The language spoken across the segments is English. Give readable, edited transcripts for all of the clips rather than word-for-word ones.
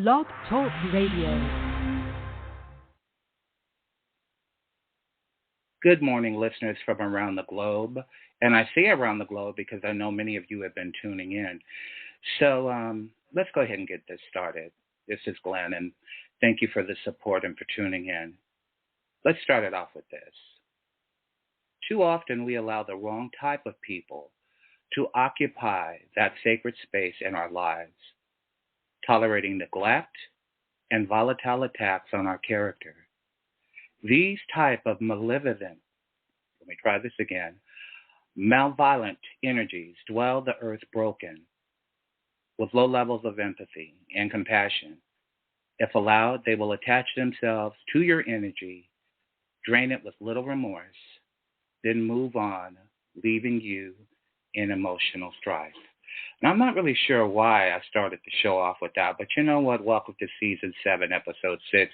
Blog Talk Radio. Good morning, listeners from around the globe. And I say around the globe because I know many of you have been tuning in. So let's go ahead and get this started. This is Glenn, and thank you for the support and for tuning in. Let's start it off with this. Too often we allow the wrong type of people to occupy that sacred space in our lives, tolerating neglect and volatile attacks on our character. These type of malevolent, let me try this again, malevolent energies dwell the earth broken with low levels of empathy and compassion. If allowed, they will attach themselves to your energy, drain it with little remorse, then move on, leaving you in emotional strife. Now, I'm not really sure why I started the show off with that, but you know what? Welcome to Season 7, Episode 6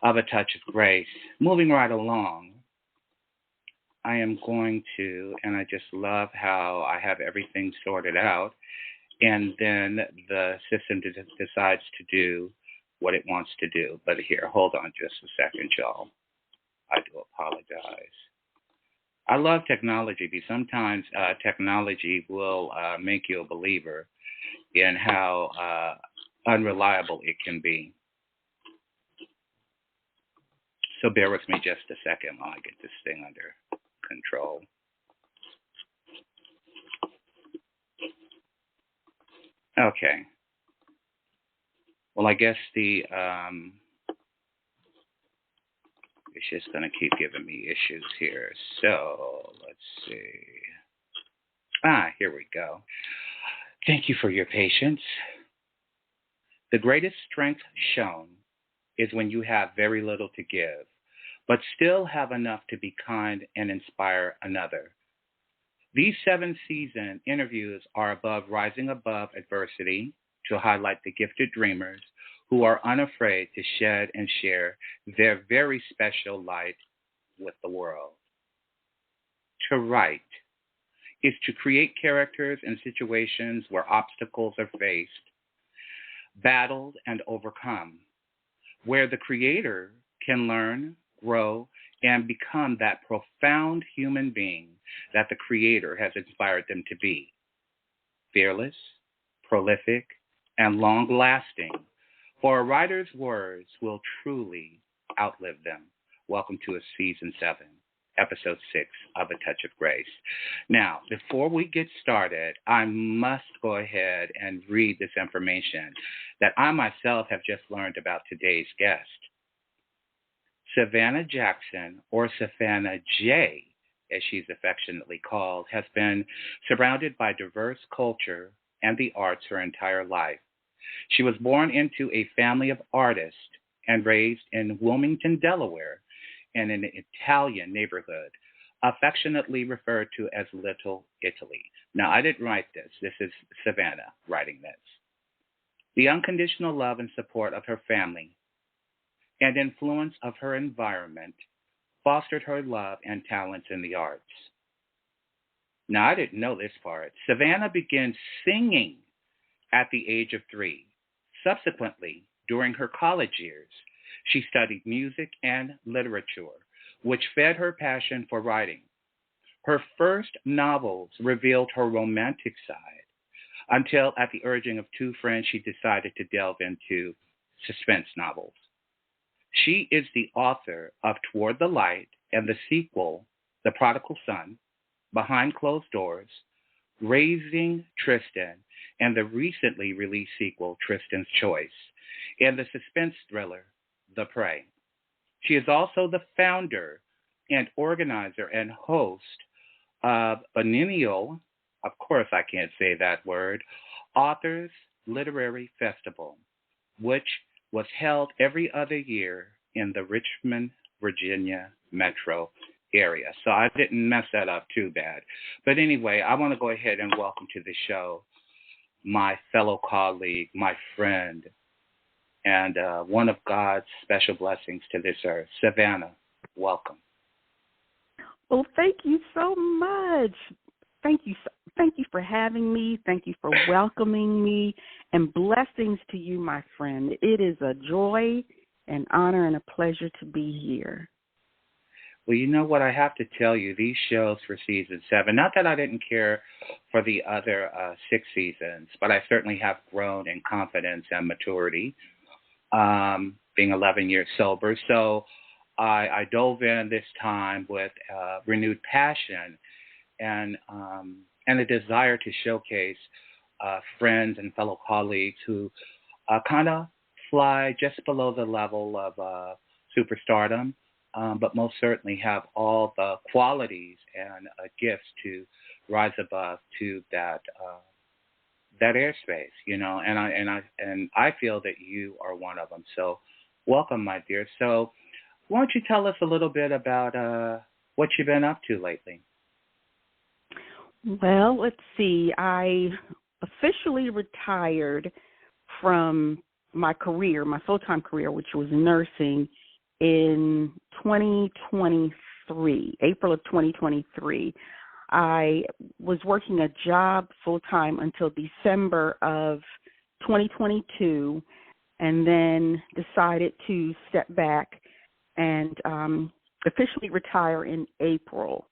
of A Touch of Grace. Moving right along, I am going to, and I just love how I have everything sorted out, and then the system decides to do what it wants to do. But here, hold on just a second, y'all. I do apologize. I love technology because sometimes technology will make you a believer in how unreliable it can be. So bear with me just a second while I get this thing under control. Okay. Well, I guess it's just going to keep giving me issues here. So let's see. Here we go. Thank you for your patience. The greatest strength shown is when you have very little to give, but still have enough to be kind and inspire another. These 7-season interviews are above rising above adversity to highlight the gifted dreamers who are unafraid to shed and share their very special light with the world. To write is to create characters and situations where obstacles are faced, battled, and overcome, where the creator can learn, grow, and become that profound human being that the creator has inspired them to be. Fearless, prolific, and long-lasting, for a writer's words will truly outlive them. Welcome to a Season 7, Episode 6 of A Touch of Grace. Now, before we get started, I must go ahead and read this information that I myself have just learned about today's guest. Savannah Jackson, or Savannah J, as she's affectionately called, has been surrounded by diverse culture and the arts her entire life. She was born into a family of artists and raised in Wilmington, Delaware, in an Italian neighborhood, affectionately referred to as Little Italy. Now, I didn't write this. This is Savannah writing this. The unconditional love and support of her family and influence of her environment fostered her love and talents in the arts. Now, I didn't know this part. Savannah began singing at the age of 3. Subsequently, during her college years, she studied music and literature, which fed her passion for writing. Her first novels revealed her romantic side, until at the urging of 2 friends, she decided to delve into suspense novels. She is the author of Toward the Light and the sequel, The Prodigal Son, Behind Closed Doors, Raising Tristan, and the recently released sequel, Tristan's Choice, and the suspense thriller, The Prey. She is also the founder and organizer and host of Biennial, of course I can't say that word, Authors Literary Festival, which was held every other year in the Richmond, Virginia metro area. So I didn't mess that up too bad. But anyway, I want to go ahead and welcome to the show my fellow colleague, my friend, and one of God's special blessings to this earth. Savannah, welcome. Well, thank you so much. Thank you for having me. Thank you for welcoming me. And blessings to you, my friend. It is a joy, an honor, and a pleasure to be here. Well, you know what? I have to tell you, these shows for season 7, not that I didn't care for the other 6 seasons, but I certainly have grown in confidence and maturity, being 11 years sober. So I dove in this time with renewed passion and a desire to showcase friends and fellow colleagues who kind of fly just below the level of superstardom, but most certainly have all the qualities and gifts to rise above to that airspace, you know. And I feel that you are one of them. So, welcome, my dear. So, why don't you tell us a little bit about what you've been up to lately? Well, let's see. I officially retired from my career, my full-time career, which was nursing, in 2023, April of 2023. I was working a job full-time until December of 2022, and then decided to step back and officially retire in April.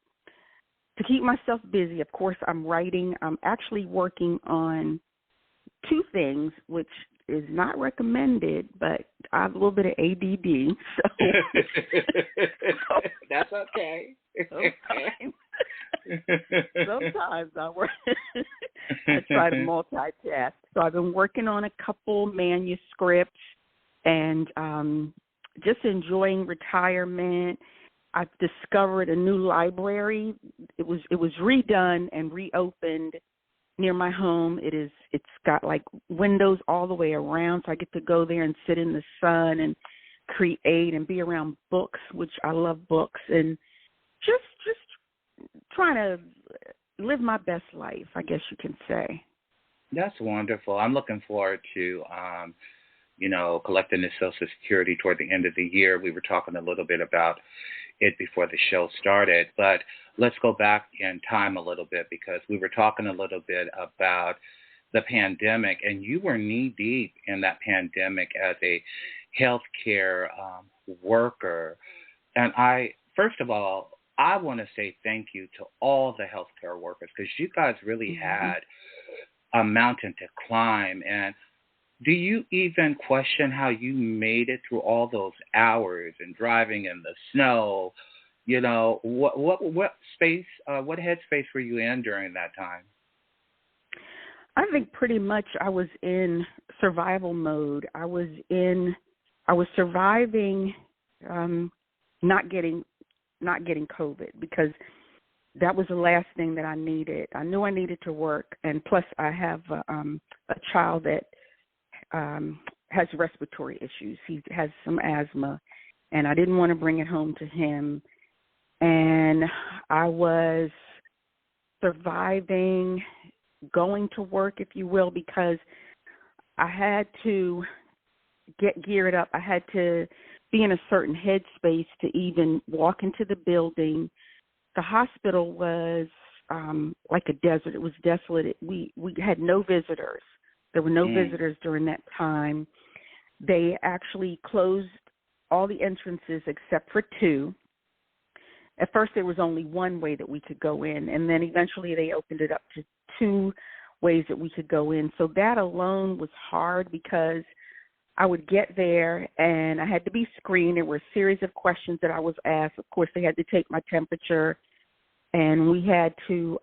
To keep myself busy, of course, I'm writing. I'm actually working on 2 things, which is not recommended, but I have a little bit of ADD. So that's okay. Sometimes I work. I try to multitask. So I've been working on a couple manuscripts and just enjoying retirement. I've discovered a new library. It was redone and reopened near my home. It's got like windows all the way around, so I get to go there and sit in the sun and create and be around books, which I love books, and just trying to live my best life, I guess you can say. That's wonderful. I'm looking forward to collecting the Social Security toward the end of the year. We were talking a little bit about it before the show started, but let's go back in time a little bit, because we were talking a little bit about the pandemic, and you were knee-deep in that pandemic as a healthcare worker. And first of all, I want to say thank you to all the healthcare workers, because you guys really had a mountain to climb. And do you even question how you made it through all those hours and driving in the snow? You know, what space, what headspace were you in during that time? I think pretty much I was in survival mode. I was surviving, not getting COVID, because that was the last thing that I needed. I knew I needed to work, and plus I have a child that has respiratory issues. He has some asthma, and I didn't want to bring it home to him. And I was surviving, going to work, if you will, because I had to get geared up. I had to be in a certain headspace to even walk into the building. The hospital was like a desert. It was desolate. We had no visitors. There were no visitors during that time. They actually closed all the entrances except for 2. At first, there was only one way that we could go in, and then eventually they opened it up to 2 ways that we could go in. So that alone was hard, because I would get there, and I had to be screened. There were a series of questions that I was asked. Of course, they had to take my temperature, and we had to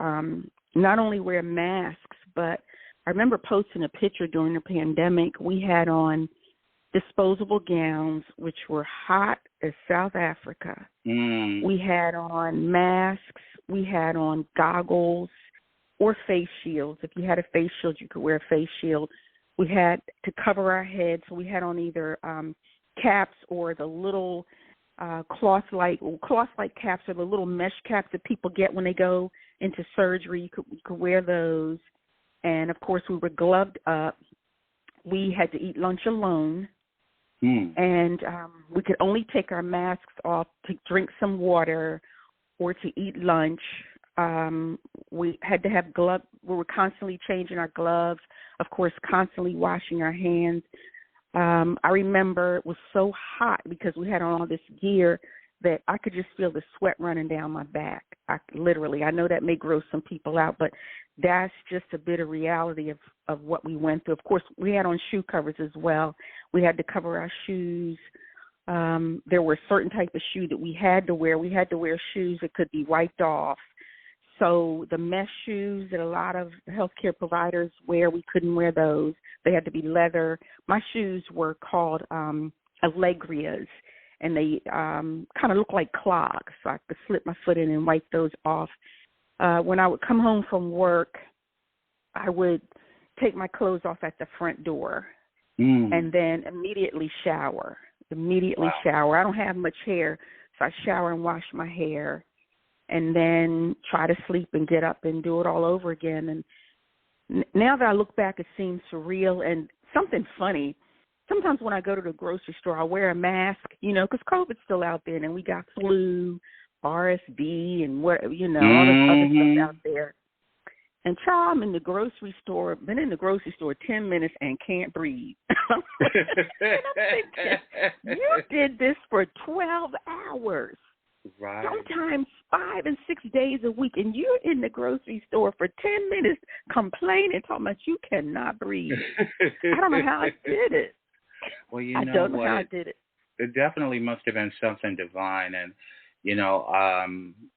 not only wear masks, but I remember posting a picture during the pandemic. We had on disposable gowns, which were hot as South Africa. We had on masks. We had on goggles or face shields. If you had a face shield, you could wear a face shield. We had to cover our heads, so we had on either caps or the little cloth-like caps, or the little mesh caps that people get when they go into surgery. You could wear those. And, of course, we were gloved up. We had to eat lunch alone. And we could only take our masks off to drink some water or to eat lunch. We had to have we were constantly changing our gloves, of course, constantly washing our hands. I remember it was so hot because we had on all this gear that I could just feel the sweat running down my back. I know that may gross some people out, but that's just a bit of reality of what we went through. Of course, we had on shoe covers as well. We had to cover our shoes. There were certain type of shoe that we had to wear. We had to wear shoes that could be wiped off. So the mesh shoes that a lot of healthcare providers wear, we couldn't wear those. They had to be leather. My shoes were called Allegrias, and they kind of look like clogs, so I could slip my foot in and wipe those off. When I would come home from work, I would take my clothes off at the front door and then immediately shower. Shower. I don't have much hair, so I shower and wash my hair and then try to sleep and get up and do it all over again. And now that I look back, it seems surreal and something funny. Sometimes when I go to the grocery store, I'll wear a mask, because COVID's still out there, and we got flu, RSV, and all this other stuff out there. And child, I'm in the grocery store, been in the grocery store 10 minutes and can't breathe. And I'm thinking, you did this for 12 hours. Right. Sometimes 5 and 6 days a week, and you're in the grocery store for 10 minutes complaining, talking about you cannot breathe. I don't know how I did it. Well, I don't know how I did it. It definitely must have been something divine. And,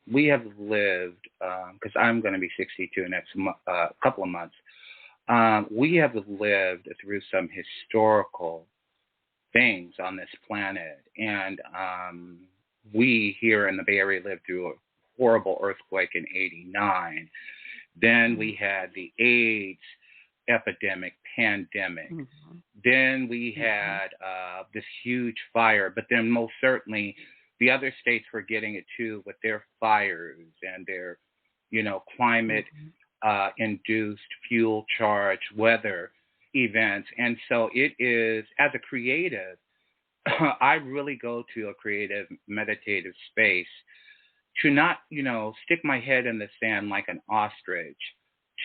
we have lived, because I'm going to be 62 next couple of months, we have lived through some historical things on this planet. And we here in the Bay Area lived through a horrible earthquake in '89. Then we had the AIDS epidemic, pandemic. Mm-hmm. Then we had this huge fire, but then most certainly the other states were getting it too with their fires and their, climate induced fuel charge weather events. And so it is, as a creative, I really go to a creative meditative space to not, stick my head in the sand like an ostrich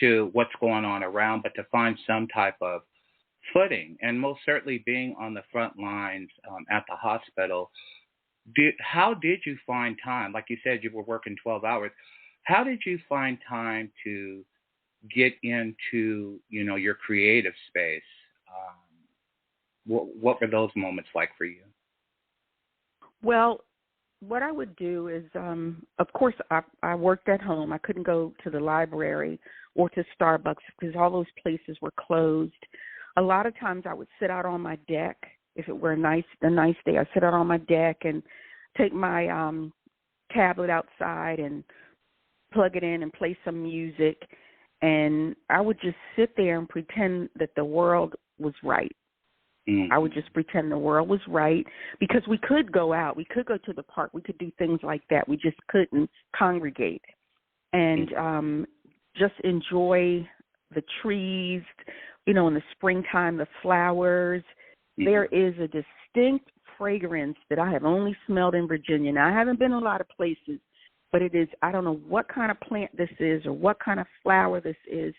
to what's going on around, but to find some type of footing. And most certainly being on the front lines at the hospital, how did you find time? Like you said, you were working 12 hours. How did you find time to get into, your creative space? What were those moments like for you? Well, what I would do is, of course, I worked at home. I couldn't go to the library or to Starbucks because all those places were closed. A lot of times I would sit out on my deck. If it were a nice day, I'd sit out on my deck and take my tablet outside and plug it in and play some music. And I would just sit there and pretend that the world was right. I would just pretend the world was right because we could go out. We could go to the park. We could do things like that. We just couldn't congregate and just enjoy the trees, in the springtime, the flowers. There is a distinct fragrance that I have only smelled in Virginia. Now, I haven't been a lot of places, but it is, I don't know what kind of plant this is or what kind of flower this is,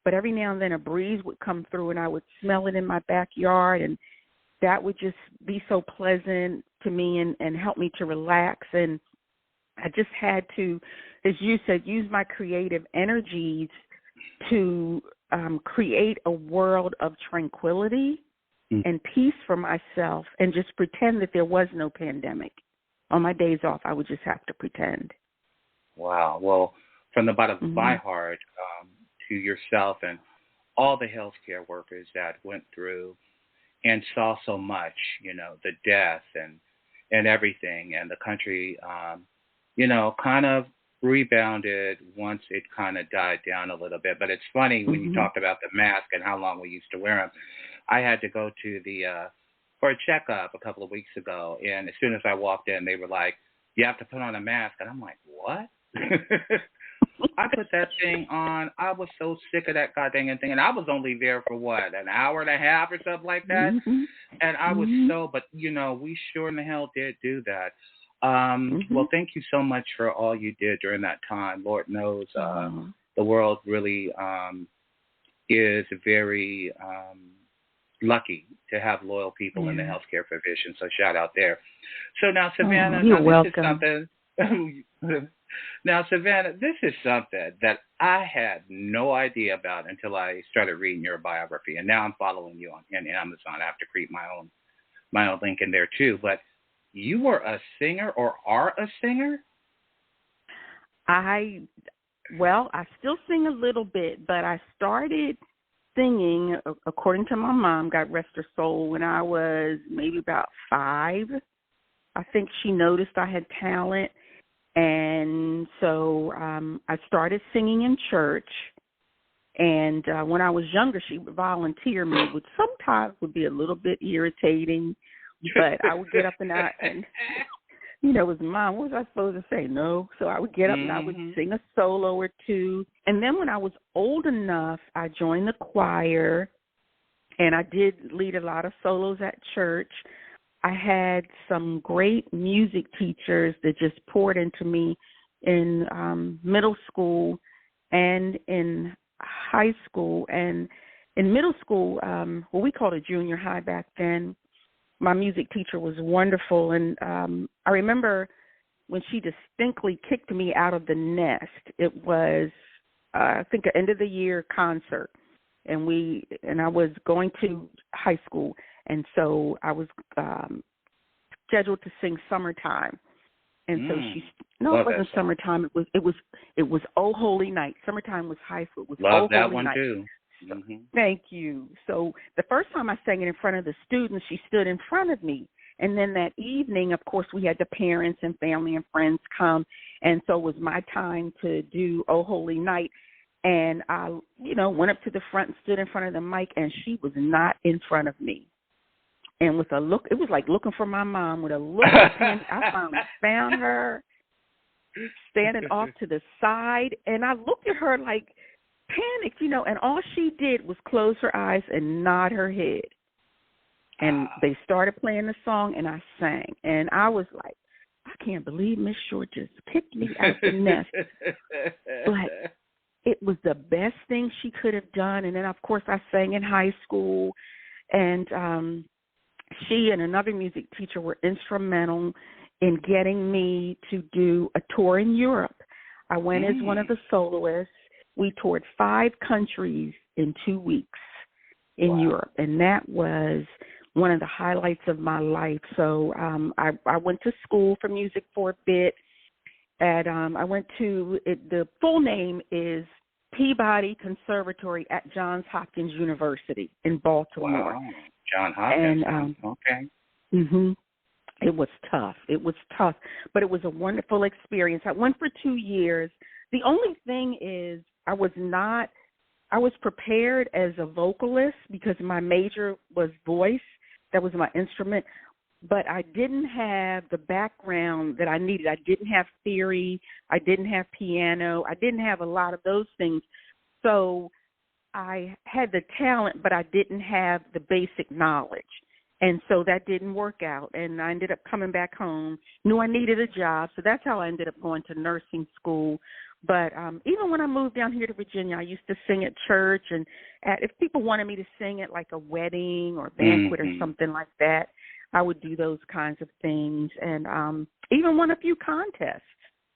but every now and then a breeze would come through and I would smell it in my backyard, and that would just be so pleasant to me and help me to relax. And I just had to, as you said, use my creative energies to create a world of tranquility and peace for myself and just pretend that there was no pandemic. On my days off, I would just have to pretend. Wow. Well, from the bottom of my heart, to yourself and all the healthcare workers that went through and saw so much, the death and everything, and the country, kind of rebounded once it kind of died down a little bit. But it's funny when you talked about the mask and how long we used to wear them. I had to go to for a checkup a couple of weeks ago, and as soon as I walked in, they were like, "You have to put on a mask," and I'm like, "What?" I put that thing on. I was so sick of that goddamn thing, and I was only there for what, an hour and a half or something like that. And I was but we sure in the hell did do that. Well, thank you so much for all you did during that time. Lord knows the world really is very lucky to have loyal people in the Yeah. healthcare profession. So shout out there. So now, Oh, Savannah, you're now this is welcome. something. Now, Savannah, this is something that I had no idea about until I started reading your biography, and now I'm following you on in Amazon. I have to create my own link in there too. But you were a singer, or are a singer? I still sing a little bit, but I started singing, according to my mom, God rest her soul, when I was maybe about 5. I think she noticed I had talent, and so I started singing in church. And when I was younger, she would volunteer me, which sometimes would be a little bit irritating, but I would get up and it was, Mom, what was I supposed to say? No. So I would get up and I would sing a solo or two. And then when I was old enough, I joined the choir, and I did lead a lot of solos at church. I had some great music teachers that just poured into me in middle school and in high school. And in middle school, what we called a junior high back then, my music teacher was wonderful. And I remember when she distinctly kicked me out of the nest. It was, I think, an end of the year concert. And I was going to high school. And so I was scheduled to sing Summertime. And so it wasn't Summertime. It was Oh Holy Night. Summertime was high school. It was Love Oh that Holy one Night. too. So, thank you. So the first time I sang it in front of the students, she stood in front of me. And then that evening, of course, we had the parents and family and friends come. And so it was my time to do Oh Holy Night. And I, went up to the front and stood in front of the mic, and she was not in front of me. And with a look, it was like looking for my mom with a look. I finally found her standing off to the side. And I looked at her like, panicked, and all she did was close her eyes and nod her head. And they started playing the song, and I sang. And I was like, I can't believe Miss Short just kicked me out the nest. But it was the best thing she could have done. And then, of course, I sang in high school. And she and another music teacher were instrumental in getting me to do a tour in Europe. I went as one of the soloists. We toured 5 countries in 2 weeks in Europe, and that was one of the highlights of my life. So I went to school for music for a bit, and I went to the full name is Peabody Conservatory at Johns Hopkins University in Baltimore. Wow, John Hopkins. And okay. It was tough. But it was a wonderful experience. I went for 2 years. The only thing is, I was prepared as a vocalist because my major was voice. That was my instrument. But I didn't have the background that I needed. I didn't have theory. I didn't have piano. I didn't have a lot of those things. So I had the talent, but I didn't have the basic knowledge. And so that didn't work out. And I ended up coming back home, knew I needed a job. So that's how I ended up going to nursing school. But even when I moved down here to Virginia, I used to sing at church. And if people wanted me to sing at like a wedding or banquet or something like that, I would do those kinds of things. And even won a few contests.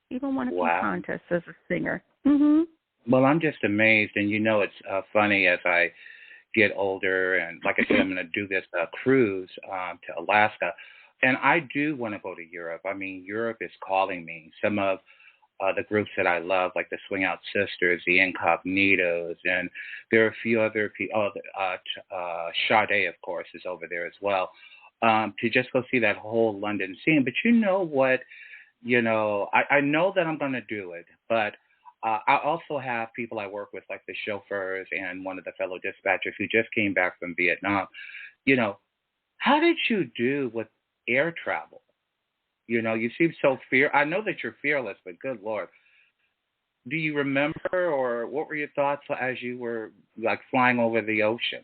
Few contests as a singer. Well, I'm just amazed. And it's funny as I get older. And like I said, I'm going to do this cruise to Alaska. And I do want to go to Europe. I mean, Europe is calling me. Some of the groups that I love, like the Swing Out Sisters, the Incognitos, and there are a few other people. Sade, of course, is over there as well. To just go see that whole London scene. But you know what? I know that I'm going to do it, but I also have people I work with, like the chauffeurs and one of the fellow dispatchers who just came back from Vietnam. How did you do with air travel? You seem so I know that you're fearless, but good Lord. Do you remember, or what were your thoughts as you were like flying over the ocean?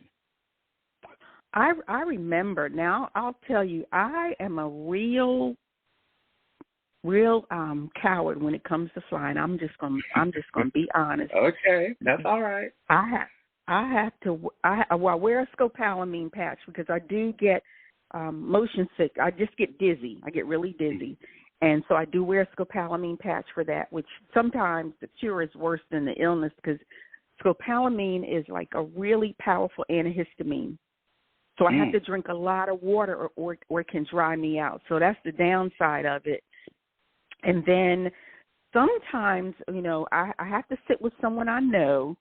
I remember. Now, I'll tell you, I am a real real coward when it comes to flying. I'm just gonna be honest. Okay, that's all right. I wear a scopolamine patch because I do get motion sick. I just get dizzy. I get really dizzy. And so I do wear a scopolamine patch for that, which sometimes the cure is worse than the illness because scopolamine is like a really powerful antihistamine. So I have to drink a lot of water or it can dry me out. So that's the downside of it. And then sometimes, I have to sit with someone I know.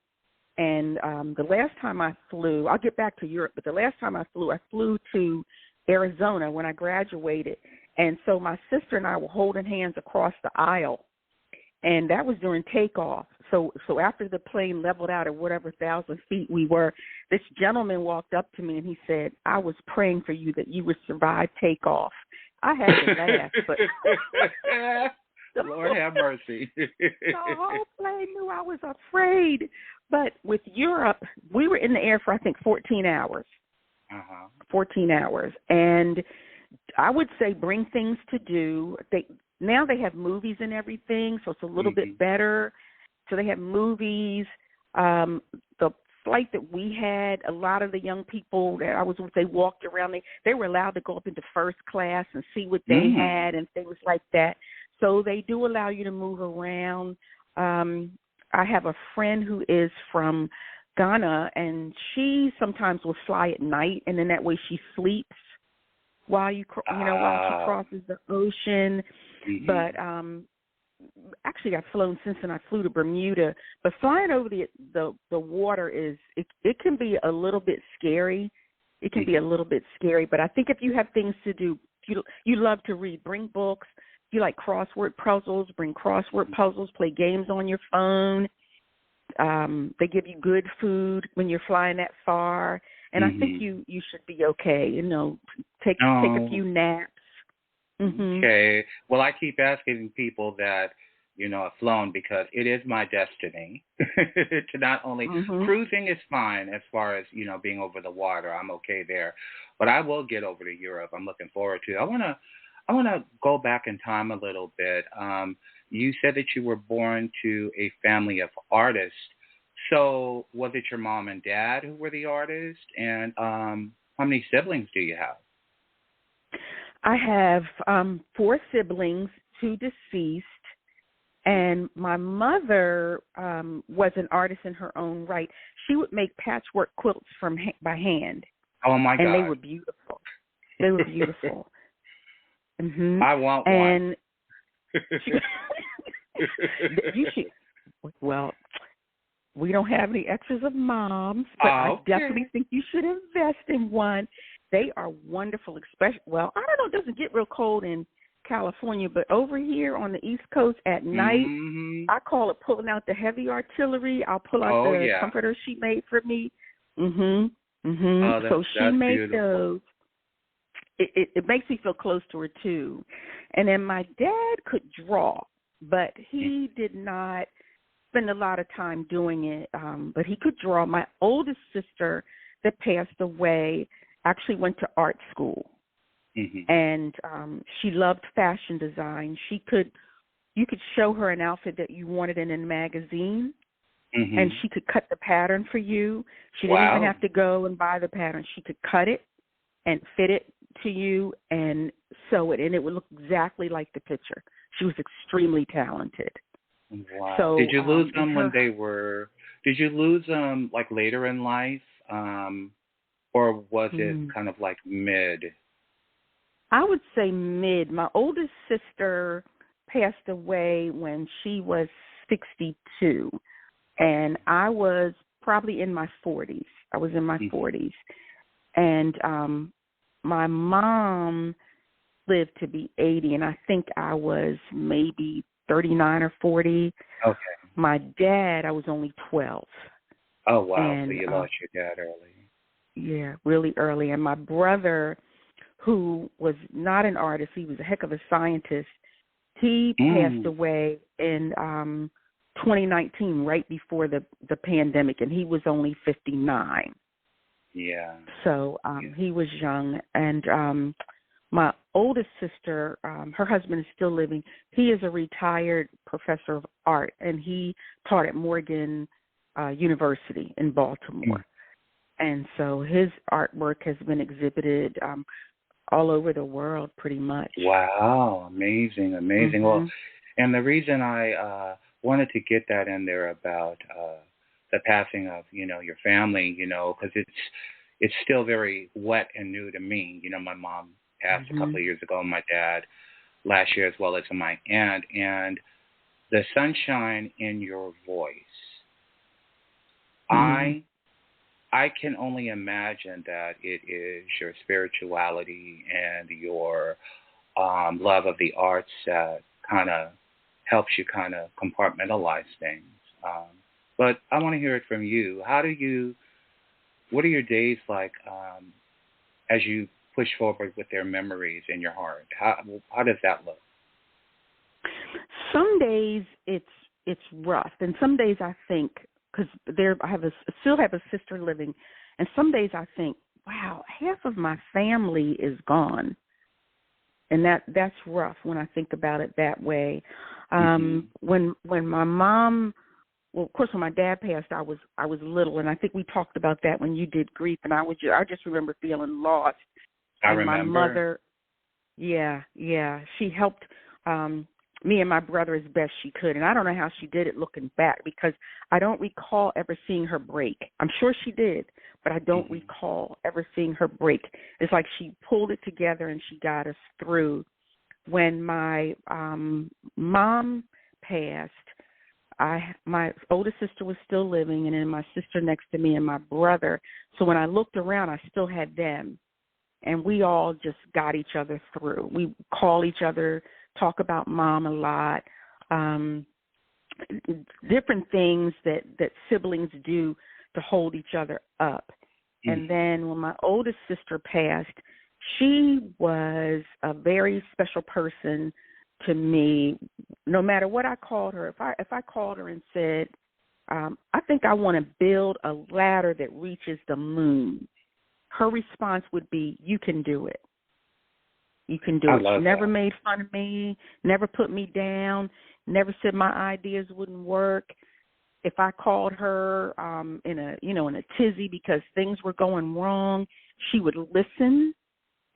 And the last time I flew, I'll get back to Europe, but the last time I flew to Arizona when I graduated. And so my sister and I were holding hands across the aisle. And that was during takeoff. So after the plane leveled out at whatever 1,000 feet we were, this gentleman walked up to me and he said, "I was praying for you that you would survive takeoff." I had to laugh, but Lord have mercy. The whole plane knew I was afraid. But with Europe, we were in the air for I think 14 hours. 14 hours, and I would say bring things to do. Now they have movies and everything, so it's a little bit better. So they have movies. The flight that we had, a lot of the young people that I was with, they walked around. They were allowed to go up into first class and see what they had and things like that. So they do allow you to move around. I have a friend who is from Ghana, and she sometimes will fly at night, and then that way she sleeps while she crosses the ocean. But actually, I've flown since then. I flew to Bermuda, but flying over the water it can be a little bit scary. It can be a little bit scary, but I think if you have things to do, you love to read, bring books. If you like crossword puzzles, bring crossword puzzles. Play games on your phone. They give you good food when you're flying that far, and I think you should be okay. Take a few naps. Okay. Well, I keep asking people that, have flown because it is my destiny to not only cruising is fine as far as, being over the water. I'm okay there, but I will get over to Europe. I'm looking forward to it. I want to go back in time a little bit. You said that you were born to a family of artists. So was it your mom and dad who were the artists? And how many siblings do you have? I have 4 siblings, 2 deceased, and my mother was an artist in her own right. She would make patchwork quilts by hand. Oh, my God. And they were beautiful. I want one. You should. Well, we don't have any extras of moms, but I definitely think you should invest in one. They are wonderful, especially, well, I don't know, it doesn't get real cold in California, but over here on the East Coast at night, I call it pulling out the heavy artillery. I'll pull out the comforter she made for me. So she made those. It makes me feel close to her, too. And then my dad could draw, but he did not spend a lot of time doing it, but he could draw. My oldest sister that passed away actually went to art school, and she loved fashion design. You could show her an outfit that you wanted in a magazine, and she could cut the pattern for you. She didn't even have to go and buy the pattern. She could cut it and fit it to you and sew it, and it would look exactly like the picture. She was extremely talented. Wow. So, did you lose them when they were? Did you lose them like later in life, or was it kind of like mid? I would say mid. My oldest sister passed away when she was 62, and I was probably in my 40s. I was in my 40s, and my mom lived to be 80, and I think I was maybe 39 or 40. Okay. My dad, I was only 12. Oh, wow. And, so you lost your dad early. Yeah, really early. And my brother, who was not an artist, he was a heck of a scientist, he passed away in 2019, right before the pandemic, and he was only 59. Yeah. So he was young. And My oldest sister, her husband is still living. He is a retired professor of art, and he taught at Morgan University in Baltimore. And so his artwork has been exhibited all over the world pretty much. Wow, amazing, amazing. Mm-hmm. Well, and the reason I wanted to get that in there about the passing of, your family, because it's still very wet and new to me. My mom passed a couple of years ago, and my dad last year, as well as my aunt. And the sunshine in your voice, I can only imagine that it is your spirituality and your love of the arts that kind of helps you kind of compartmentalize things. But I want to hear it from you. What are your days like as you push forward with their memories in your heart? How does that look? Some days it's rough, and some days I think, because I still have a sister living, and some days I think, wow, half of my family is gone, and that's rough when I think about it that way. When my mom, well, of course, when my dad passed, I was little, and I think we talked about that when you did grief, and I just remember feeling lost. I remember. My mother, she helped me and my brother as best she could. And I don't know how she did it looking back, because I don't recall ever seeing her break. I'm sure she did, but I don't recall ever seeing her break. It's like she pulled it together and she got us through. When my mom passed, my oldest sister was still living, and then my sister next to me and my brother. So when I looked around, I still had them. And we all just got each other through. We call each other, talk about mom a lot, different things that siblings do to hold each other up. And then when my oldest sister passed, she was a very special person to me. No matter what I called her, if I called her and said, I think I want to build a ladder that reaches the moon, her response would be, you can do it. You can do it. She never made fun of me, never put me down, never said my ideas wouldn't work. If I called her in a tizzy because things were going wrong, she would listen.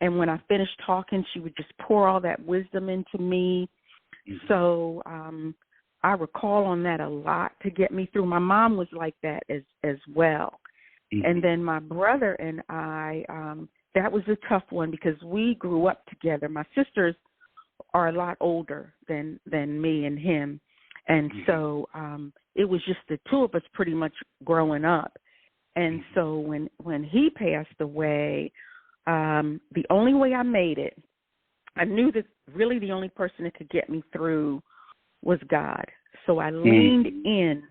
And when I finished talking, she would just pour all that wisdom into me. So I recall on that a lot to get me through. My mom was like that as well. And then my brother and I, that was a tough one because we grew up together. My sisters are a lot older than me and him. And so it was just the two of us pretty much growing up. And so when he passed away, the only way I made it, I knew that really the only person that could get me through was God. So I leaned in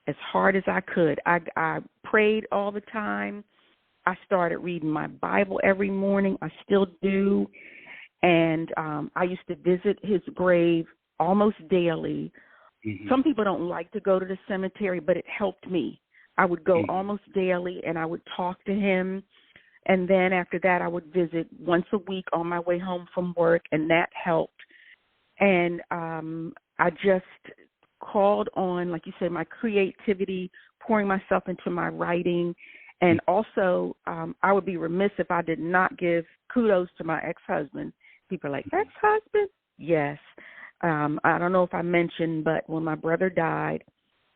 as hard as I could. I prayed all the time. I started reading my Bible every morning. I still do. And I used to visit his grave almost daily. Some people don't like to go to the cemetery, but it helped me. I would go almost daily, and I would talk to him. And then after that, I would visit once a week on my way home from work, and that helped. And I just called on, like you said, my creativity, pouring myself into my writing. And also, I would be remiss if I did not give kudos to my ex-husband. People are like, ex-husband? Yes. I don't know if I mentioned, but when my brother died,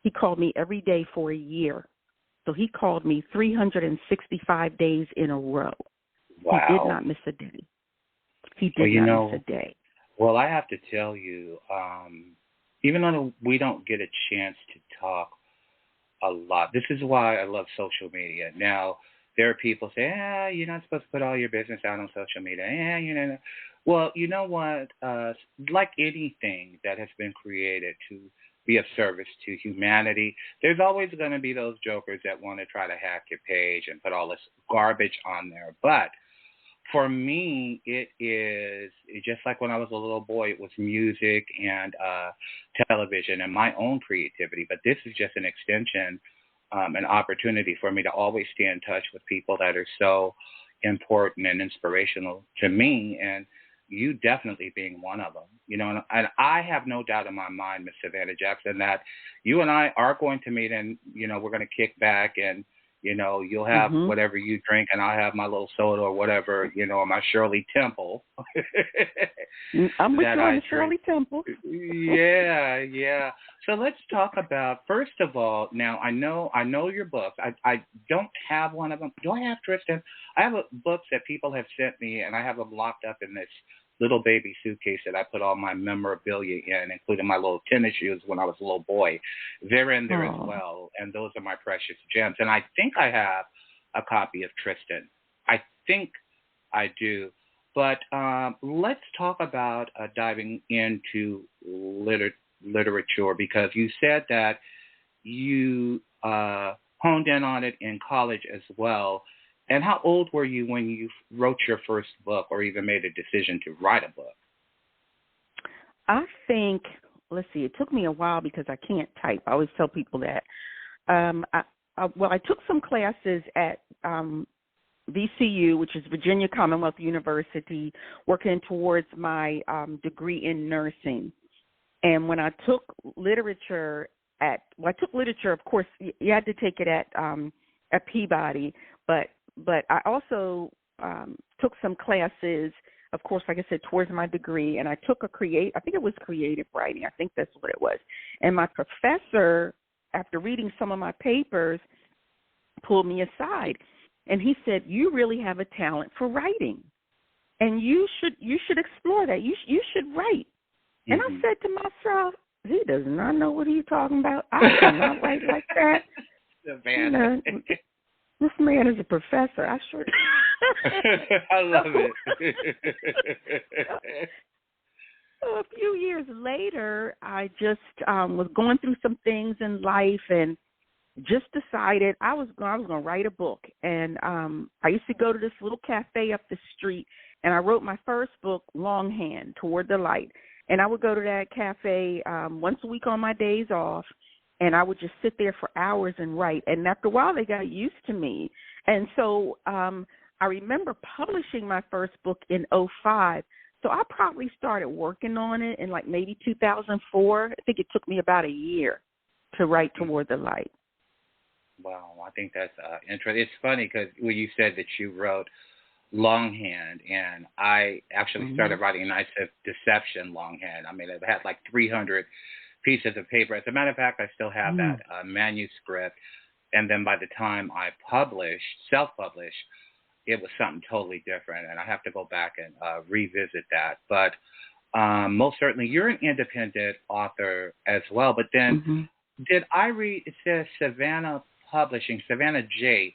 he called me every day for a year. So he called me 365 days in a row. Wow. He did not miss a day. He did not miss a day. Well, I have to tell you, even though we don't get a chance to talk a lot, this is why I love social media. Now, there are people say, you're not supposed to put all your business out on social media. Well, you know what? Like anything that has been created to be of service to humanity, there's always going to be those jokers that want to try to hack your page and put all this garbage on there. But for me, it is just like when I was a little boy, it was music and television and my own creativity. But this is just an extension, an opportunity for me to always stay in touch with people that are so important and inspirational to me, and you definitely being one of them. And I have no doubt in my mind, Miss Savannah Jackson, that you and I are going to meet, and we're going to kick back, and you'll have whatever you drink, and I'll have my little soda or whatever, my Shirley Temple. I'm with you on the Shirley Temple. Yeah. So let's talk about, first of all, now I know your books. I don't have one of them. Do I have, Tristan? I have books that people have sent me, and I have them locked up in this little baby suitcase that I put all my memorabilia in, including my little tennis shoes when I was a little boy. They're in there as well, and those are my precious gems. And I think I have a copy of Tristan. I think I do. But let's talk about diving into literature, because you said that you honed in on it in college as well. And how old were you when you wrote your first book, or even made a decision to write a book? I think, let's see, it took me a while because I can't type. I always tell people that. I took some classes at VCU, which is Virginia Commonwealth University, working towards my degree in nursing. And when I took literature of course, you had to take it at Peabody, but I also took some classes, of course, like I said, towards my degree, and I took I think it was creative writing. I think that's what it was. And my professor, after reading some of my papers, pulled me aside, and he said, "You really have a talent for writing, and you should explore that. You should write." Mm-hmm. And I said to myself, "He does not know what he's talking about. I cannot write like that." Savannah. This man is a professor. I sure. I love it. So a few years later, I just was going through some things in life, and just decided I was going to write a book. And I used to go to this little cafe up the street, and I wrote my first book, Longhand, Toward the Light. And I would go to that cafe once a week on my days off, and I would just sit there for hours and write. And after a while, they got used to me. And so I remember publishing my first book in 2005. So I probably started working on it in like maybe 2004. I think it took me about a year to write Toward the Light. Wow, I think that's interesting. It's funny because when you said that you wrote Longhand, and I actually started writing Nights of Deception Longhand. I mean, it had like 300 pieces of paper. As a matter of fact, I still have that manuscript. And then by the time I self-published, it was something totally different. And I have to go back and revisit that. But most certainly, you're an independent author as well. But then did I read, it says Savannah J.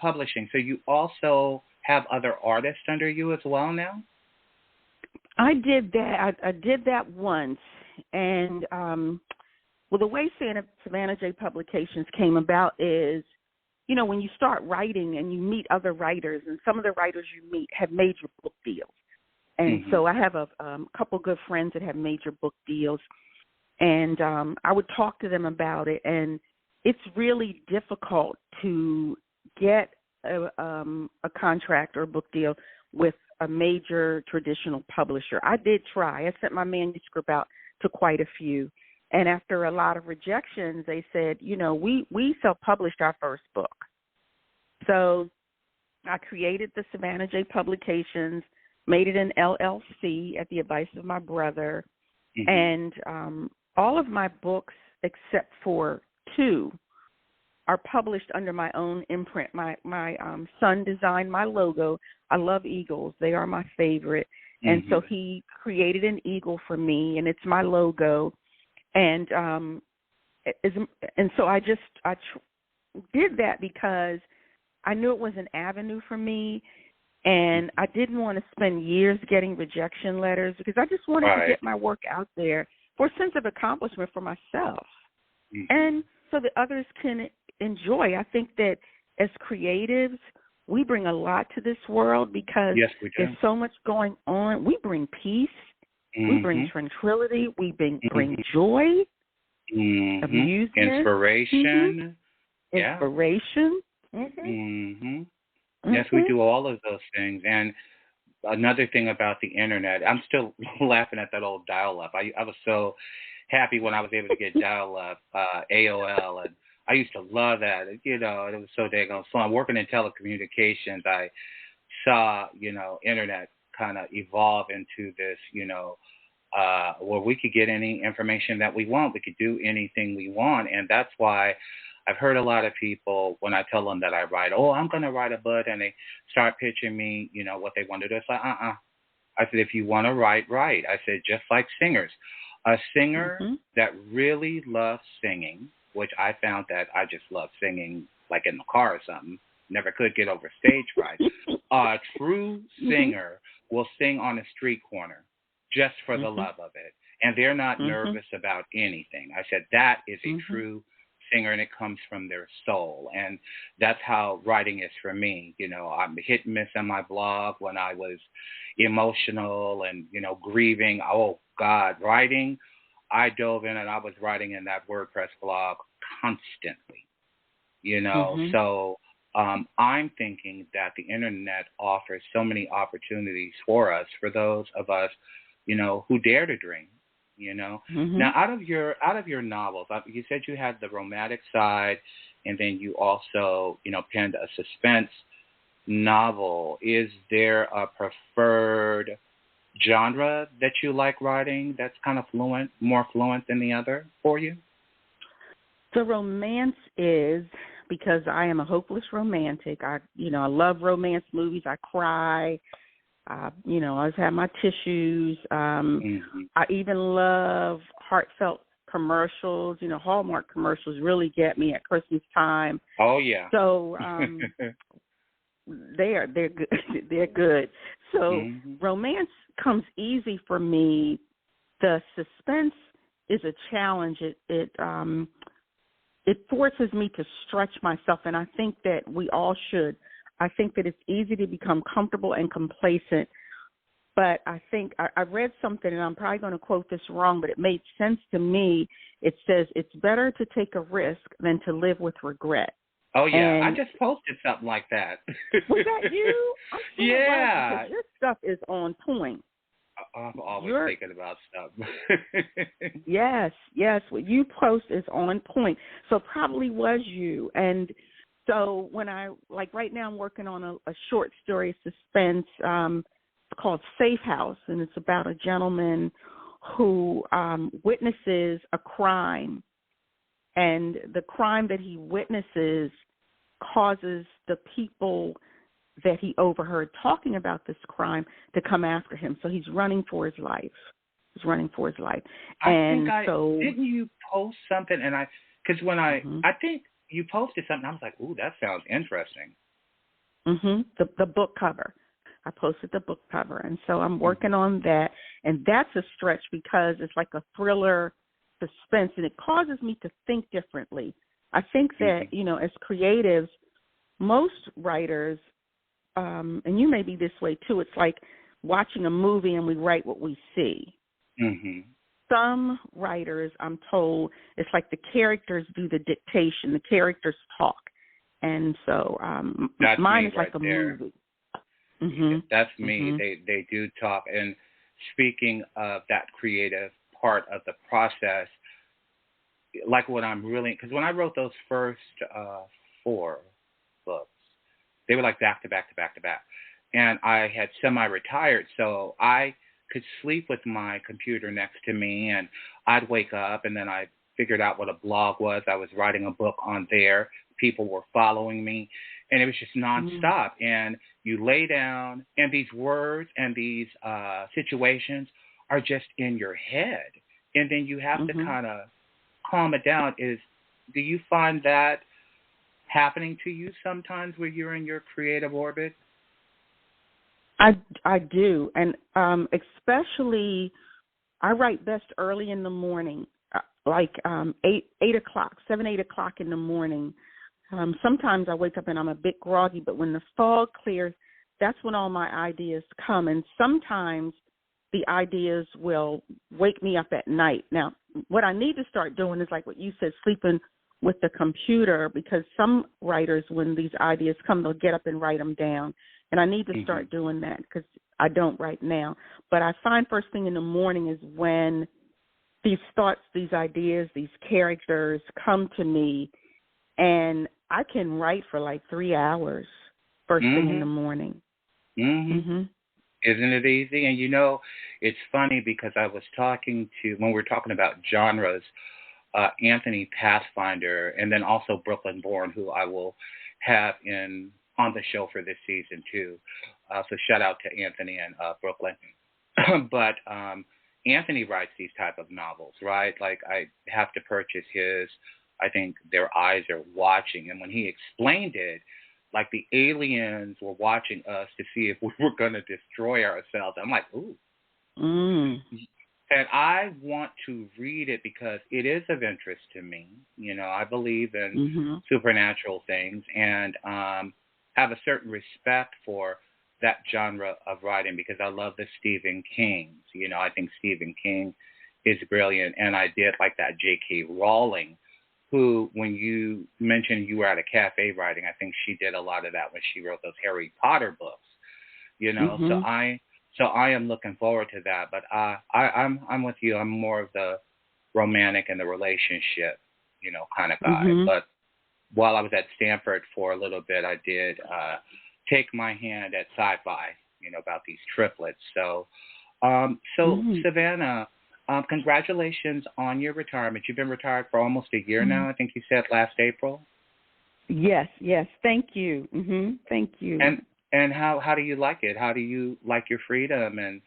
Publishing. So you also have other artists under you as well now? I did that. I did that once. And, the way Savannah J. Publications came about is, when you start writing and you meet other writers, and some of the writers you meet have major book deals. And so I have a couple good friends that have major book deals, and I would talk to them about it. And it's really difficult to get a contract or a book deal with a major traditional publisher. I did try. I sent my manuscript out to quite a few. And after a lot of rejections, they said, we self-published our first book. So I created the Savannah J. Publications, made it an LLC at the advice of my brother. And all of my books, except for 2, are published under my own imprint. My son designed my logo. I love eagles. They are my favorite. And so he created an eagle for me, and it's my logo. And so I did that because I knew it was an avenue for me, and I didn't want to spend years getting rejection letters, because I just wanted to get my work out there for a sense of accomplishment for myself, and so that others can enjoy. I think that as creatives, we bring a lot to this world because there's so much going on. We bring peace. We bring tranquility. We bring joy, amusement, inspiration. Inspiration. Yes, we do all of those things. And another thing about the internet, I'm still laughing at that old dial-up. I was so happy when I was able to get dial-up, AOL, and I used to love that. You know, it was so daggone fun. Working in telecommunications, I saw, internet kind of evolve into this, where we could get any information that we want. We could do anything we want. And that's why I've heard a lot of people, when I tell them that I write, I'm going to write a book, and they start pitching me, what they want to do. It's like, I said, if you want to write, write. I said, just like singers. A singer that really loves singing, which I found that I just love singing, like in the car or something, never could get over stage fright. A true singer will sing on a street corner just for the love of it. And they're not nervous about anything. I said, that is a true singer, and it comes from their soul. And that's how writing is for me. I'm hit and miss on my blog when I was emotional and, grieving. Oh, God, writing. I dove in and I was writing in that WordPress blog constantly, So I'm thinking that the internet offers so many opportunities for us, for those of us, who dare to dream. Now, out of your novels, you said you had the romantic side, and then you also, penned a suspense novel. Is there a preferred genre that you like writing that's kind of more fluent than the other for you? The romance is, because I am a hopeless romantic. I love romance movies. I cry. I always have my tissues. I even love heartfelt commercials. Hallmark commercials really get me at Christmas time. Oh yeah. So they're good. They're good. So romance comes easy for me. The suspense is a challenge. It forces me to stretch myself, and I think that we all should. I think that it's easy to become comfortable and complacent, but I think I read something, and I'm probably going to quote this wrong, but it made sense to me. It says, it's better to take a risk than to live with regret. Oh, yeah. I just posted something like that. Was that you? Yeah. Your stuff is on point. I'm always thinking about stuff. Yes. What you post is on point. So probably was you. And so when right now I'm working on a short story suspense called Safe House, and it's about a gentleman who witnesses a crime, and the crime that he witnesses causes the people that he overheard talking about this crime to come after him. So he's running for his life. Didn't you post something? And because when I think you posted something, I was like, ooh, that sounds interesting. The book cover. I posted the book cover. And so I'm working on that. And that's a stretch because it's like a thriller suspense, and it causes me to think differently. I think that, as creatives, most writers, and you may be this way too, it's like watching a movie and we write what we see. Some writers, I'm told, it's like the characters do the dictation, the characters talk. And so mine is like a movie. That's me. They do talk. And speaking of that creative part of the process, like what I'm really, because when I wrote those first 4 books, they were like back to back to back to back. And I had semi-retired, so I could sleep with my computer next to me, and I'd wake up, and then I figured out what a blog was. I was writing a book on there. People were following me, and it was just nonstop. And you lay down, and these words and these situations are just in your head, and then you have to kind of calm it down. Do you find that happening to you sometimes where you're in your creative orbit? I do, and especially I write best early in the morning, like 8 o'clock, 8 o'clock in the morning. Sometimes I wake up and I'm a bit groggy, but when the fog clears, that's when all my ideas come. And sometimes the ideas will wake me up at night. Now, what I need to start doing is like what you said, sleeping with the computer, because some writers, when these ideas come, they'll get up and write them down. And I need to start doing that because I don't right now. But I find first thing in the morning is when these thoughts, these ideas, these characters come to me, and I can write for like 3 hours first thing in the morning. Isn't it easy? And, it's funny because I was talking to, when we were talking about genres, Anthony Pathfinder, and then also Brooklyn Born, who I will have on the show for this season too. So shout out to Anthony and Brooklyn. But Anthony writes these type of novels, right? Like I have to purchase his, I think Their Eyes Are Watching. And when he explained it, like the aliens were watching us to see if we were going to destroy ourselves. I'm like, ooh. And I want to read it because it is of interest to me. I believe in supernatural things and have a certain respect for that genre of writing because I love the Stephen Kings. I think Stephen King is brilliant. And I did like that J.K. Rowling, who, when you mentioned you were at a cafe writing, I think she did a lot of that when she wrote those Harry Potter books. So I am looking forward to that. But I'm with you. I'm more of the romantic and the relationship, kind of guy. But while I was at Stanford for a little bit, I did take my hand at sci-fi, about these triplets. So, Savannah, congratulations on your retirement. You've been retired for almost a year now. I think you said last April. Yes. Thank you. Thank you. And how do you like it? How do you like your freedom? And,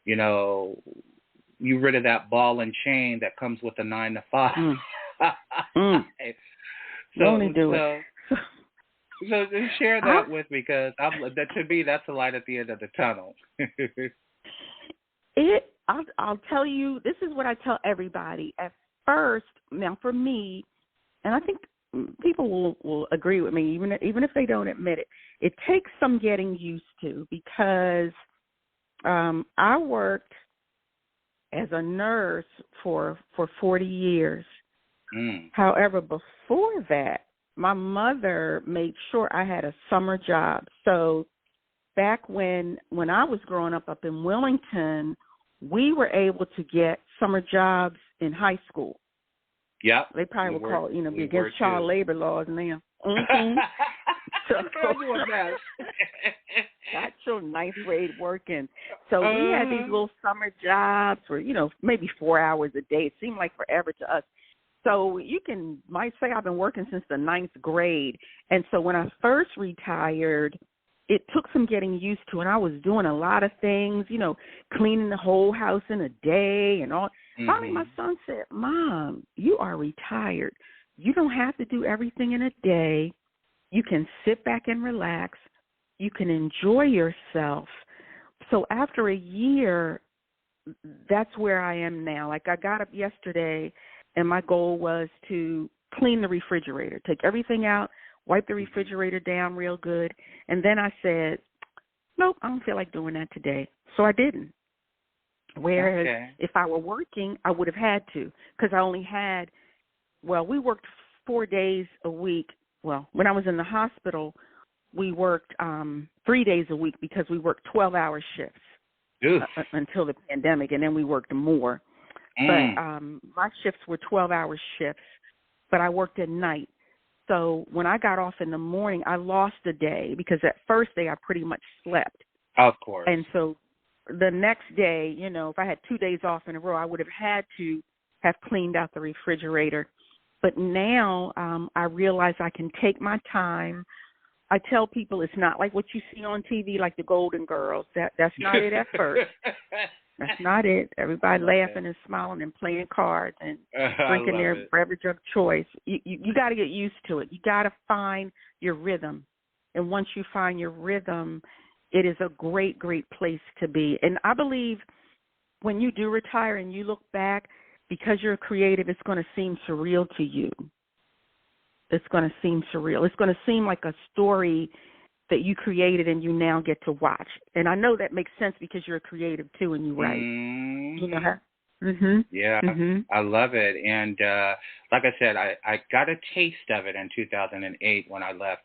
you rid of that ball and chain that comes with a 9 to 5. So just share that with me because to me, that's the light at the end of the tunnel. I'll tell you, this is what I tell everybody. At first, now for me, and I think people will agree with me, even if they don't admit it, it takes some getting used to because I worked as a nurse for 40 years. However, before that, my mother made sure I had a summer job. So back when I was growing up in Wilmington, we were able to get summer jobs in high school. Yeah. They probably would call, be against child labor laws now. So, got your ninth grade working. So we had these little summer jobs for, maybe 4 hours a day. It seemed like forever to us. So might say I've been working since the ninth grade. And so when I first retired, it took some getting used to, and I was doing a lot of things, cleaning the whole house in a day and all. Finally, my son said, "Mom, you are retired. You don't have to do everything in a day. You can sit back and relax. You can enjoy yourself." So after a year, that's where I am now. Like I got up yesterday, and my goal was to clean the refrigerator, take everything out, wipe the refrigerator down real good. And then I said, nope, I don't feel like doing that today. So I didn't. Whereas if I were working, I would have had to because I only had, we worked 4 days a week. Well, when I was in the hospital, we worked 3 days a week because we worked 12-hour shifts until the pandemic, and then we worked more. But my shifts were 12-hour shifts, but I worked at night. So when I got off in the morning, I lost a day because that first day I pretty much slept. Of course. And so the next day, if I had 2 days off in a row, I would have had to have cleaned out the refrigerator. But now I realize I can take my time. I tell people it's not like what you see on TV, like the Golden Girls. That's not it at first. That's not it. Everybody laughing and smiling and playing cards and drinking their beverage of choice. You got to get used to it. You got to find your rhythm. And once you find your rhythm, it is a great, great place to be. And I believe when you do retire and you look back, because you're creative, it's going to seem surreal to you. It's going to seem surreal. It's going to seem like a story that you created and you now get to watch. And I know that makes sense because you're a creative too and you write. You know how? Yeah, I love it. And like I said, I got a taste of it in 2008 when I left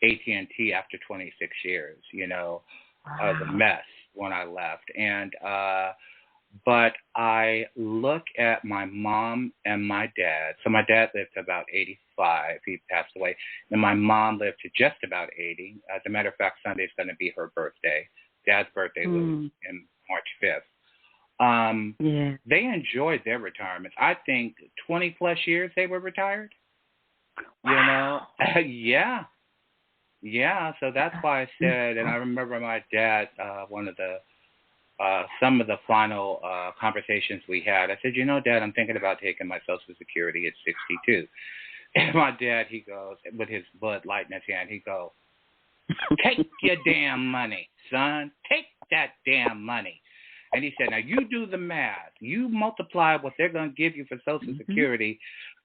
AT&T after 26 years. You know, the Wow. mess when I left. And but I look at my mom and my dad. So my dad lived to about 85. He passed away. And my mom lived to just about 80. As a matter of fact, Sunday's going to be her birthday. Dad's birthday was in March 5th. Yeah. They enjoyed their retirements. I think 20 plus years they were retired. Wow. You know, yeah. So that's why I said, and I remember my dad, one of the some of the final conversations we had. I said, you know, Dad, I'm thinking about taking my Social Security at 62. And my dad, he goes with his Bud Light in his hand. He goes, "Take your damn money, son. Take that damn money." And he said, now you do the math. You multiply what they're going to give you for Social Security,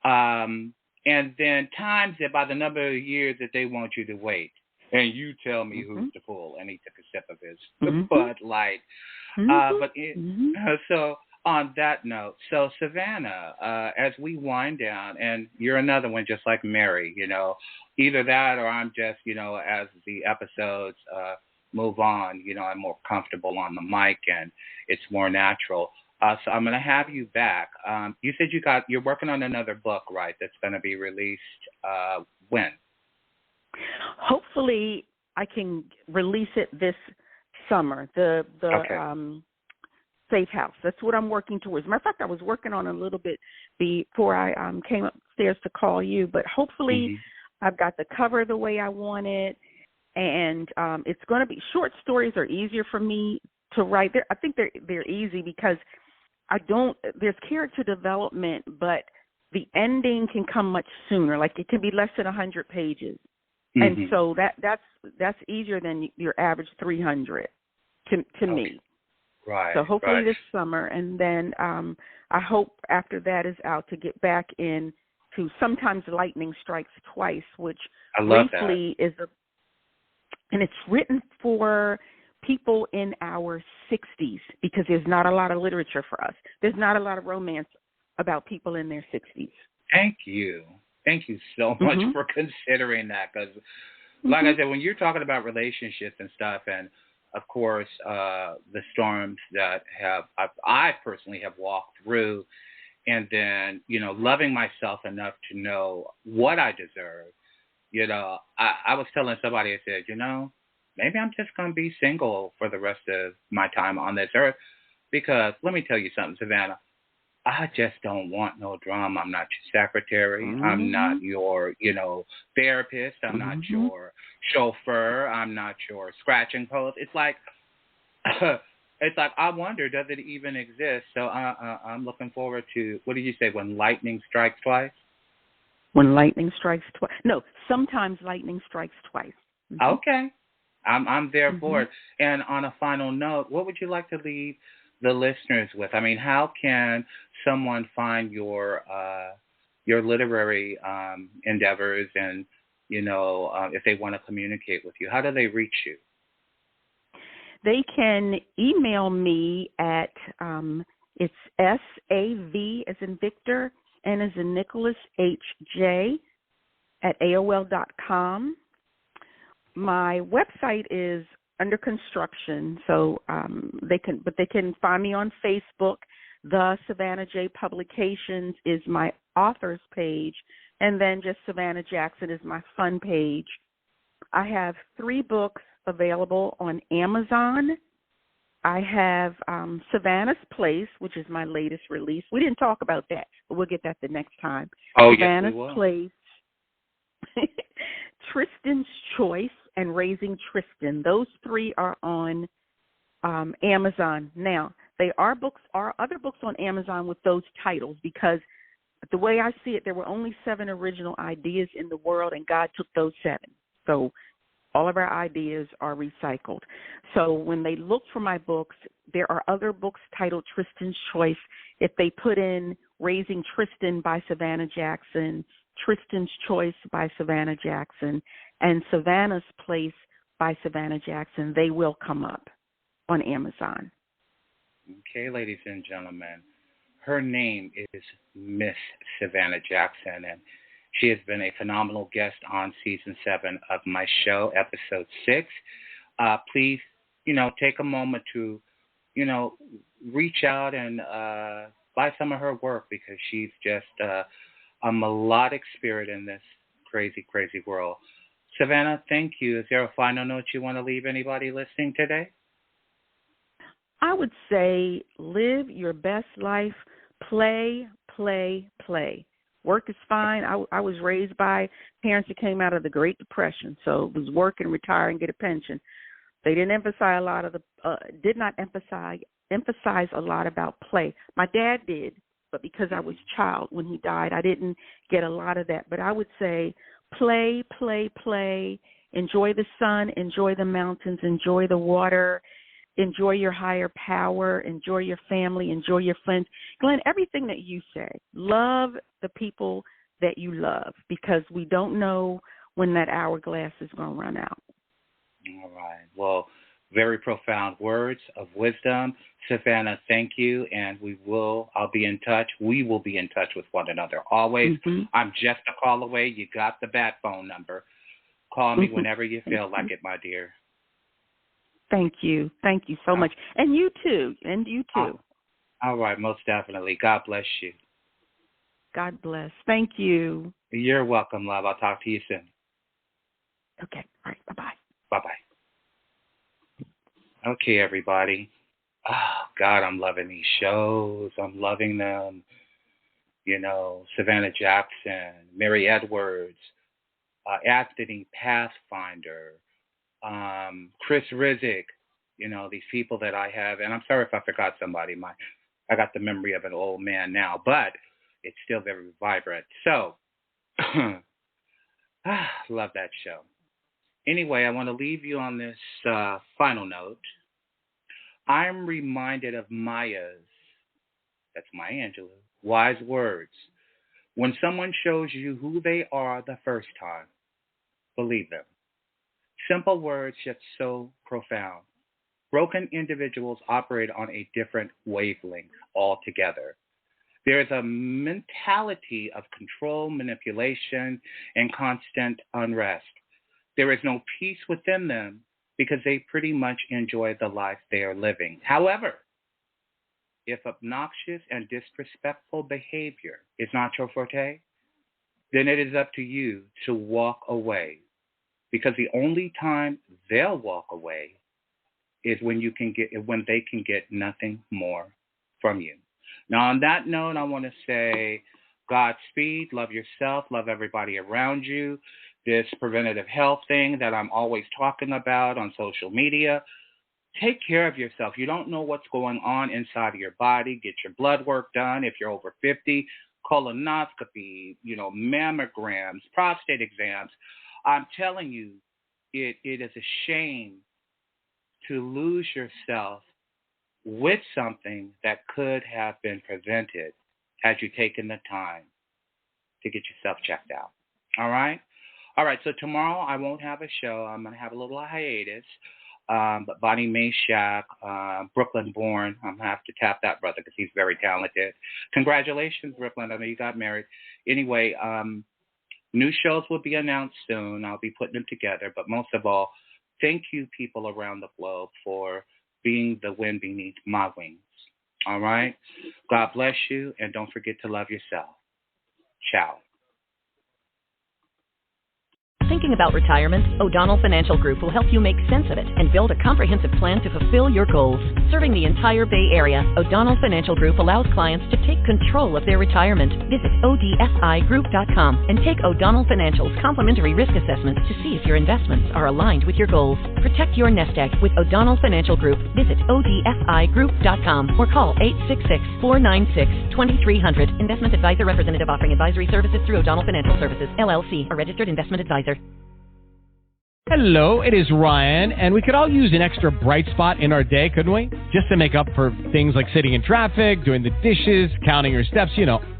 and then times it by the number of years that they want you to wait. And you tell me who's the fool. And he took a sip of his Bud Light. So on that note, so Savannah, as we wind down, and you're another one just like Mary, you know, either that or I'm just, you know, as the episodes move on, you know, I'm more comfortable on the mic and it's more natural. So I'm going to have you back. You said you're working on another book, right? That's going to be released when? Hopefully, I can release it this summer. The Safe House. That's what I'm working towards. Matter of fact, I was working on a little bit before I came upstairs to call you. But hopefully, I've got the cover the way I want it, and it's going to be short stories are easier for me to write. I think they're easy because there's character development, but the ending can come much sooner. Like it can be less than 100 pages. And so that's easier than your average 300 to me. Right. So hopefully this summer, and then I hope after that is out to get back in to Sometimes Lightning Strikes Twice, which briefly is and it's written for people in our 60s because there's not a lot of literature for us. There's not a lot of romance about people in their 60s. Thank you. Thank you so much for considering that because, like I said, when you're talking about relationships and stuff, and, of course, the storms that I personally have walked through, and then, you know, loving myself enough to know what I deserve, you know, I was telling somebody, I said, you know, maybe I'm just going to be single for the rest of my time on this earth because let me tell you something, Savannah. I just don't want no drama. I'm not your secretary. I'm not your, you know, therapist. I'm not your chauffeur. I'm not your scratching post. It's like I wonder, does it even exist? So I'm looking forward to, what did you say, When Lightning Strikes Twice? When Lightning Strikes Twice. No, Sometimes Lightning Strikes Twice. Okay. I'm there for it. And on a final note, what would you like to leave the listeners with? I mean, how can someone find your literary endeavors and, you know, if they want to communicate with you? How do they reach you? They can email me at, it's SAV as in Victor, N as in Nicholas, HJ at AOL.com. My website is under construction, so they can find me on Facebook. The Savannah J Publications is my author's page, and then just Savannah Jackson is my fun page. I have 3 books available on Amazon. I have Savannah's Place, which is my latest release. We didn't talk about that, but we'll get that the next time. Oh, Savannah's yes, we will. Place, Tristan's Choice, and Raising Tristan. Those 3 are on Amazon. Now, they are other books on Amazon with those titles because the way I see it, there were only 7 original ideas in the world, and God took those 7. So all of our ideas are recycled. So when they look for my books, there are other books titled Tristan's Choice. If they put in Raising Tristan by Savannah Jackson, Tristan's Choice by Savannah Jackson, and Savannah's Place by Savannah Jackson, they will come up on Amazon. Okay, ladies and gentlemen. Her name is Miss Savannah Jackson, and she has been a phenomenal guest on season 7 of my show, episode 6. Please, take a moment to, reach out and buy some of her work, because she's just a melodic spirit in this crazy, crazy world. Savannah, thank you. Is there a final note you want to leave anybody listening today? I would say live your best life, play, play, play. Work is fine. I was raised by parents that came out of the Great Depression, so it was work and retire and get a pension. They didn't emphasize a lot of did not emphasize a lot about play. My dad did, but because I was a child when he died, I didn't get a lot of that. But I would say play, play, play. Enjoy the sun, enjoy the mountains, enjoy the water. Enjoy your higher power, enjoy your family, enjoy your friends. Glenn, everything that you say, love the people that you love, because we don't know when that hourglass is going to run out. All right. Well, very profound words of wisdom. Savannah, thank you, and I'll be in touch. We will be in touch with one another always. Mm-hmm. I'm just a call away. You got the bat phone number. Call me whenever you feel like it, my dear. Thank you. Thank you so much. And you too. All right, most definitely. God bless you. God bless. Thank you. You're welcome, love. I'll talk to you soon. Okay. All right. Bye-bye. Bye-bye. Okay, everybody. Oh, God, I'm loving these shows. I'm loving them. Savannah Jackson, Mary Edwards, Anthony Pathfinder, Chris Rizek, these people that I have, and I'm sorry if I forgot somebody. I got the memory of an old man now, but it's still very vibrant. So, love that show. Anyway, I want to leave you on this final note. I'm reminded of Maya's, that's Maya Angelou, wise words. When someone shows you who they are the first time, believe them. Simple words, yet so profound. Broken individuals operate on a different wavelength altogether. There is a mentality of control, manipulation, and constant unrest. There is no peace within them because they pretty much enjoy the life they are living. However, if obnoxious and disrespectful behavior is not your forte, then it is up to you to walk away. Because the only time they'll walk away is when they can get nothing more from you. Now, on that note, I want to say Godspeed, love yourself, love everybody around you. This preventative health thing that I'm always talking about on social media, take care of yourself. You don't know what's going on inside of your body. Get your blood work done if you're over 50, colonoscopy, mammograms, prostate exams. I'm telling you, it is a shame to lose yourself with something that could have been prevented had you taken the time to get yourself checked out. All right? All right, so tomorrow I won't have a show. I'm going to have a little hiatus. But Bonnie Mashak, Brooklyn born, I'm going to have to tap that brother because he's very talented. Congratulations, Brooklyn. I know you got married. Anyway, new shows will be announced soon. I'll be putting them together. But most of all, thank you, people around the globe, for being the wind beneath my wings. All right? God bless you, and don't forget to love yourself. Ciao. Thinking about retirement? O'Donnell Financial Group will help you make sense of it and build a comprehensive plan to fulfill your goals. Serving the entire Bay Area, O'Donnell Financial Group allows clients to take control of their retirement. Visit ODFIGroup.com and take O'Donnell Financial's complimentary risk assessment to see if your investments are aligned with your goals. Protect your nest egg with O'Donnell Financial Group. Visit ODFIGroup.com or call 866-496-2300. Investment advisor representative offering advisory services through O'Donnell Financial Services, LLC, a registered investment advisor. Hello, it is Ryan, and we could all use an extra bright spot in our day, couldn't we? Just to make up for things like sitting in traffic, doing the dishes, counting your steps,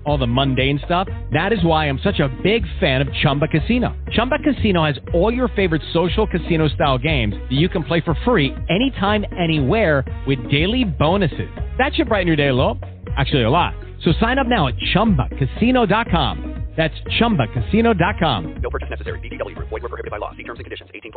all the mundane stuff. That is why I'm such a big fan of Chumba Casino. Chumba Casino has all your favorite social casino-style games that you can play for free anytime, anywhere with daily bonuses. That should brighten your day a little. Actually, a lot. So sign up now at ChumbaCasino.com. That's ChumbaCasino.com. No purchase necessary. VGW Group. Void where prohibited by law. See terms and conditions. 18+.